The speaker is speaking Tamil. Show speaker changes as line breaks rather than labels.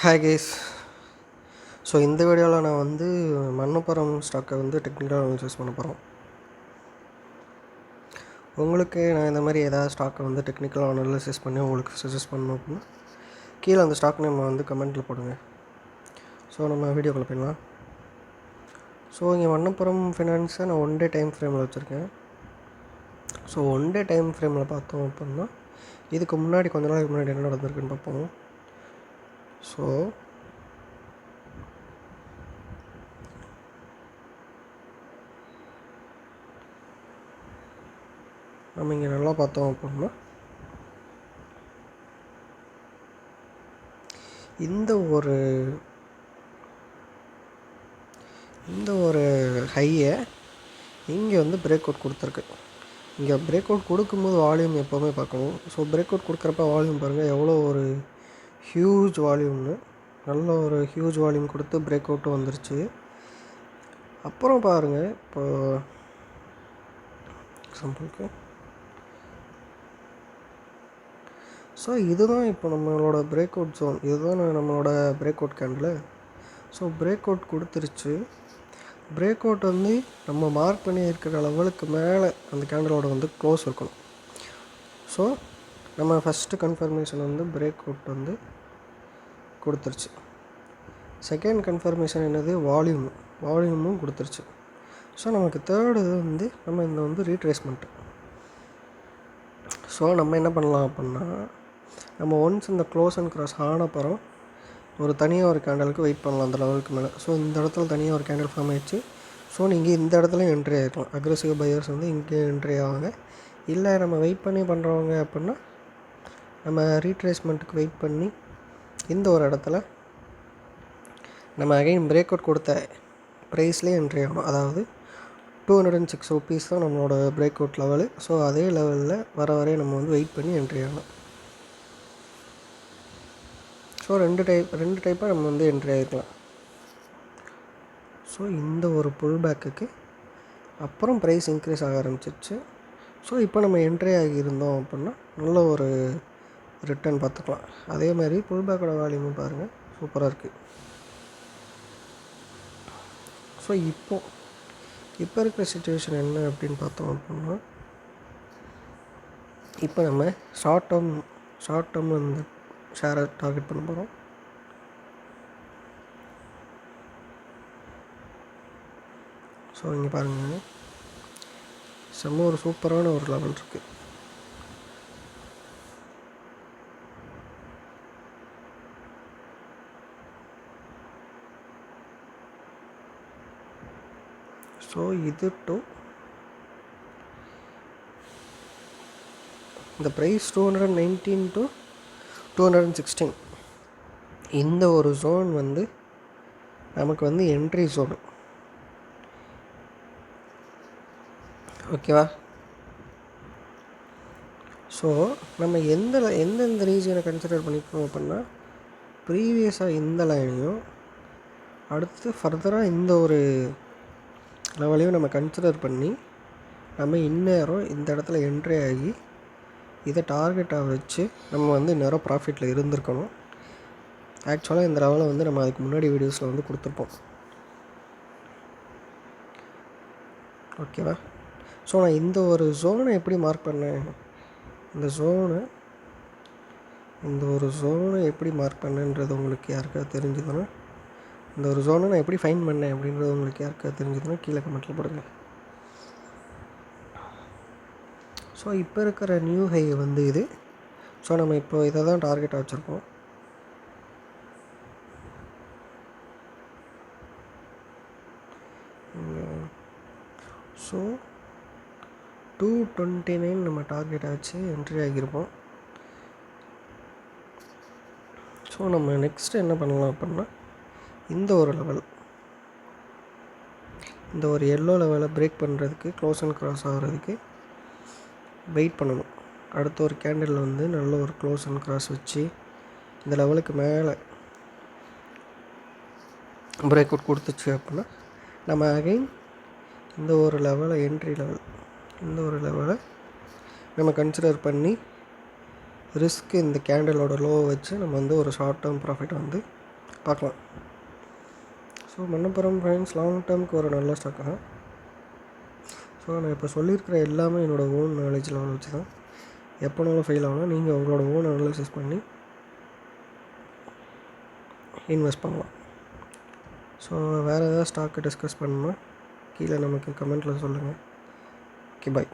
Hi guys. ஸோ இந்த வீடியோவில் நான் வந்து மண்ணப்புறம் ஸ்டாக்கை வந்து டெக்னிக்கல் அனாலிசிஸ் பண்ண போகிறோம். உங்களுக்கு நான் இந்த மாதிரி ஏதாவது ஸ்டாக்கை வந்து டெக்னிக்கல் அனாலிசிஸ் பண்ணி உங்களுக்கு சஜஸ்ட் பண்ணணும் அப்படின்னா கீழே அந்த ஸ்டாக் நம்ம வந்து கமெண்ட்டில் போடுங்க. ஸோ நம்ம வீடியோக்குள்ளே போயிடலாம். ஸோ இங்கே மண்ணப்புறம் ஃபினான்ஸை நான் 1 டே டைம் ஃப்ரேமில் வச்சுருக்கேன். ஸோ 1 டே டைம் ஃப்ரேமில் பார்த்தோம் அப்படின்னா இதுக்கு முன்னாடி கொஞ்ச நாளைக்கு முன்னாடி என்ன நடந்திருக்குன்னு பார்ப்போம். ஸோ நம்ம இங்கே நல்லா பார்த்தோம் அப்படின்னா இந்த ஒரு ஹையை இங்கே வந்து பிரேக் அவுட் கொடுத்துருக்கு. இங்கே பிரேக் அவுட் கொடுக்கும்போது வால்யூம் எப்போவுமே பார்க்கணும். ஸோ பிரேக் அவுட் கொடுக்குறப்ப வால்யூம் பாருங்கள் எவ்வளோ ஒரு ஹியூஜ் வால்யூம்னு. நல்ல ஒரு ஹியூஜ் வால்யூம் கொடுத்து பிரேக் அவுட்டும் வந்துருச்சு. அப்புறம் பாருங்கள், இப்போ எக்ஸாம்பிளுக்கு ஸோ இதுதான் இப்போ நம்மளோட பிரேக் அவுட் ஜோன். இதுதான் நம்மளோட break out candle. So break out கொடுத்துருச்சு. பிரேக் அவுட் வந்து நம்ம மார்க் பண்ணி இருக்கிற லெவலுக்கு மேலே அந்த கேண்டலோட வந்து க்ளோஸ் இருக்கணும். ஸோ நம்ம ஃபஸ்ட்டு கன்ஃபர்மேஷன் வந்து பிரேக் அவுட் வந்து கொடுத்துருச்சு. செகண்ட் கன்ஃபர்மேஷன் என்னது, வால்யூமும் கொடுத்துருச்சு. ஸோ நமக்கு தேர்டு வந்து நம்ம இந்த வந்து ரீட்ரேஸ்மெண்ட்டு. ஸோ நம்ம என்ன பண்ணலாம் அப்படின்னா, நம்ம ஒன்ஸ் இந்த க்ளோஸ் அண்ட் க்ராஸ் ஆனப்புறம் ஒரு தனியாக ஒரு கேண்டலுக்கு வெயிட் பண்ணலாம் அந்த லெவலுக்கு மேலே. ஸோ இந்த இடத்துல தனியாக ஒரு கேண்டல் ஃபார்ம் ஆயிடுச்சு. ஸோ நீங்கள் இந்த இடத்துல என்ட்ரி ஆகிருக்கலாம். அக்ரெசிவ் பையர்ஸ் வந்து இங்கே என்ட்ரி ஆவாங்க. இல்லை நம்ம வெயிட் பண்ணி பண்ணுறவங்க அப்படின்னா நம்ம ரீட்ரேஸ்மெண்ட்டுக்கு வெயிட் பண்ணி இந்த ஒரு இடத்துல நம்ம அகைன் பிரேக் அவுட் கொடுத்த ப்ரைஸ்லேயே என்ட்ரி ஆகணும். அதாவது 206 ருபீஸ் தான் நம்மளோட பிரேக் அவுட் லெவலு. ஸோ அதே லெவலில் வரையும் நம்ம வந்து வெயிட் பண்ணி என்ட்ரி ஆகணும். ஸோ ரெண்டு டைப்பாக நம்ம வந்து என்ட்ரி ஆகிருக்கலாம். ஸோ இந்த ஒரு புல் பேக்குக்கு அப்புறம் ப்ரைஸ் இன்க்ரீஸ் ஆக ஆரம்பிச்சிருச்சு. ஸோ இப்போ நம்ம என்ட்ரி ஆகியிருந்தோம் அப்படின்னா நல்ல ஒரு ரிட்டர்ன் பார்த்துக்கலாம். அதே மாதிரி புல் பேக்கோட வால்யூமும் பாருங்கள் சூப்பராக இருக்குது. ஸோ இப்போ இருக்கிற சிச்சுவேஷன் என்ன அப்படின்னு பார்த்தோம் அப்படின்னா, இப்போ நம்ம ஷார்ட் டேர்மில் இந்த ஷேரை டார்கெட் பண்ண போகிறோம். ஸோ இங்கே பாருங்கள், செம்ம ஒரு சூப்பரான ஒரு லெவல் இருக்குது. ஸோ இது இந்த ப்ரைஸ் 219 to 216 இந்த ஒரு ஜோன் வந்து நமக்கு வந்து என்ட்ரி ஜோனு. ஓகேவா? ஸோ நம்ம எந்தெந்த ரீஜனை கன்சிடர் பண்ணிக்கணும் அப்படின்னா, ப்ரீவியஸாக இந்த லைனையும் அடுத்து ஃபர்தராக இந்த ஒரு லெவலையும் நம்ம கன்சிடர் பண்ணி நம்ம இந்நேரம் இந்த இடத்துல என்ட்ரி ஆகி இதை டார்கெட்டாக வச்சு நம்ம வந்து இந்நேரம் ப்ராஃபிட்டில் இருந்திருக்கணும். ஆக்சுவலாக இந்த லெவலை வந்து நம்ம அதுக்கு முன்னாடி வீடியோஸில் வந்து கொடுத்துருப்போம். ஓகேவா? ஸோ நான் இந்த ஒரு ஜோனை எப்படி மார்க் பண்ணேன், இந்த ஒரு ஜோனை எப்படி மார்க் பண்ணேன்றது உங்களுக்கு யாருக்காவது தெரிஞ்சுதுன்னா, இந்த ஒரு ஜோனை நான் எப்படி ஃபைன் பண்ணேன் அப்படின்றது உங்களுக்கு யாருக்காவது தெரிஞ்சுதுன்னா கீழே கமெண்ட்டில் போடுங்க. ஸோ இப்போ இருக்கிற நியூ ஹை வந்து இது. ஸோ நம்ம இப்போ இதை தான் டார்கெட்டாக வச்சுருக்கோம். ஸோ 229 நம்ம டார்கெட்டாக வச்சு என்ட்ரி ஆகியிருப்போம். ஸோ நம்ம நெக்ஸ்ட்டு என்ன பண்ணலாம் அப்படின்னா, இந்த ஒரு லெவல், இந்த ஒரு எல்லோ லெவலை பிரேக் பண்ணுறதுக்கு, க்ளோஸ் அண்ட் க்ராஸ் ஆகிறதுக்கு வெயிட் பண்ணணும். அடுத்த ஒரு கேண்டில் வந்து நல்ல ஒரு க்ளோஸ் அண்ட் க்ராஸ் வச்சு இந்த லெவலுக்கு மேலே பிரேக் அவுட் கொடுத்துச்சு அப்படின்னா நம்ம அகைன் இந்த ஒரு லெவலை இந்த ஒரு லெவலை நம்ம கன்சிடர் பண்ணி ரிஸ்க்கு இந்த கேண்டலோட லோவை வச்சு நம்ம வந்து ஒரு ஷார்ட் டேர்ம் ப்ராஃபிட் வந்து பார்க்கலாம். ஸோ மணப்புரம் ஃப்ரெண்ட்ஸ் லாங் டேர்முக்கு ஒரு நல்ல ஸ்டாக் தான். ஸோ நான் இப்போ சொல்லியிருக்கிற எல்லாமே என்னோடய ஓன் நாலேஜ் லெவல் வச்சு தான். எப்போனாலும் ஃபெயில் ஆகலாம். நீங்கள் உங்களோட ஓன் அனலைசிஸ் பண்ணி இன்வெஸ்ட் பண்ணலாம். ஸோ வேறு ஏதாவது ஸ்டாக்கு டிஸ்கஸ் பண்ணணும்னா கீழே நமக்கு கமெண்ட்டில் சொல்லுங்கள். ஓகே, பாய்.